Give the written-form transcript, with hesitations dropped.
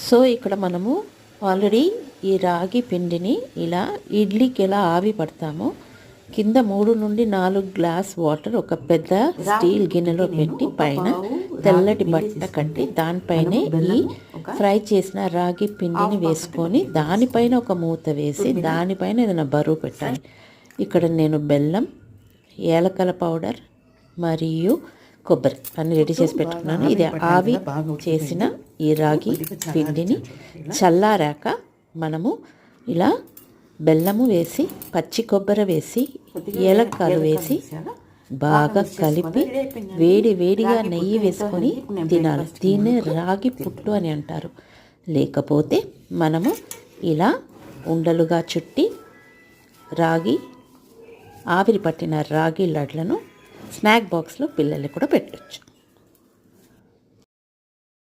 So ఇక్కడ మనము already ఈ రాగి పిండిని ఇలా ఇడ్లీకి ఎలా ఆవి పడతామో కింద 3 నుండి 4 గ్లాస్ వాటర్ ఒక పెద్ద స్టీల్ గిన్నెలో పెట్టి పైన తెల్లటి బట్ట కట్టి దానిపైనే ఈ ఫ్రై చేసిన రాగి పిండిని వేసుకొని దానిపైన ఒక మూత వేసి దానిపైన ఏదైనా బరువు పెట్టాలి. ఇక్కడ నేను బెల్లం, ఏలకల పౌడర్ మరియు కొబ్బరి అన్ని రెడీ చేసి పెట్టుకున్నాను. ఇది ఆవి చేసిన ఈ రాగి పిండిని చల్లారాక మనము ఇలా బెల్లము వేసి పచ్చి కొబ్బరి వేసి ఏలక్కాయలు వేసి బాగా కలిపి వేడిగా నెయ్యి వేసుకొని తినాలి. దీన్నే రాగి పుట్టు అని అంటారు. లేకపోతే మనము ఇలా ఉండలుగా చుట్టి ఆవిరి పట్టిన రాగి లడ్లను స్నాక్ బాక్స్లో పిల్లలు కూడా పెట్టచ్చు.